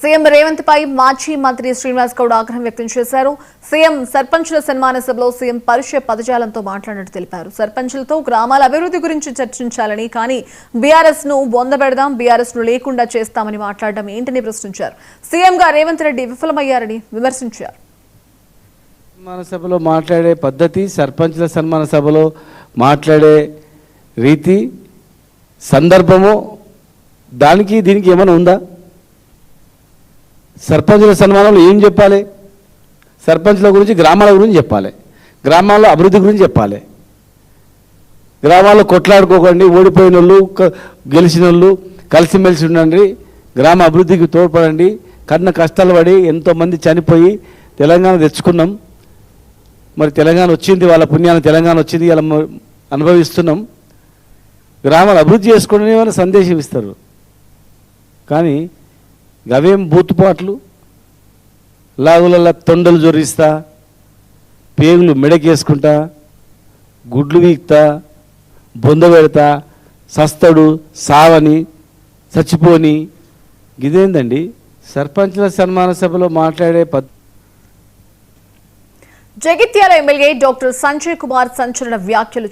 CM Revanth పై మాజీ మంత్రి శ్రీనివాస్ గౌడ్ ఆగ్రహం వ్యక్తం చేశారు. సీఎం సర్పంచుల సన్మాన సభలో సీఎం పరుష పదజాలంతో మాట్లాడినట్టు తెలిపారు. సర్పంచులతో గ్రామాల అభివృద్ధి గురించి చర్చించాలని, కానీ బీఆర్ఎస్ ను బొందబెడదాం, బీఆర్ఎస్ ను లేకుండా చేస్తామని మాట్లాడడం ఏంటని ప్రశ్నించారు. సీఎంగా రేవంత్ రెడ్డి విఫలమయ్యారని విమర్శించారు. సన్మాన సభలో మాట్లాడే పద్ధతి, సర్పంచుల సన్మాన సభలో మాట్లాడే రీతి, సందర్భము, దానికి దీనికి ఏమైనా ఉందా? సర్పంచుల సన్మానంలో ఏం చెప్పాలి? సర్పంచుల గురించి, గ్రామాల గురించి చెప్పాలి, గ్రామాల్లో అభివృద్ధి గురించి చెప్పాలి. గ్రామాల్లో కొట్లాడుకోకండి, ఓడిపోయిన వాళ్ళు గెలిచిన వాళ్ళు కలిసిమెలిసి ఉండండి, గ్రామ అభివృద్ధికి తోడ్పడండి. కన్న కష్టాలు పడి ఎంతోమంది చనిపోయి తెలంగాణ తెచ్చుకున్నాం. మరి తెలంగాణ వచ్చింది, వాళ్ళ పుణ్యాన్ని తెలంగాణ వచ్చింది, ఇలా అనుభవిస్తున్నాం. గ్రామాలు అభివృద్ధి చేసుకోవడం ఏమైనా సందేశం ఇస్తారు. కానీ అవేం బూతుపాట్లు, లాగుల తొండలు జొరిస్తా, పేగులు మెడకేసుకుంటా, గుడ్లు వీక్తా, బొంద పెడతా, సస్తడు సావని చచ్చిపోని, ఇదేందండి సర్పంచుల సన్మాన సభలో మాట్లాడే జగిత్యాల ఎమ్మెల్యే డాక్టర్ సంజయ్ కుమార్ సంచలన వ్యాఖ్యలు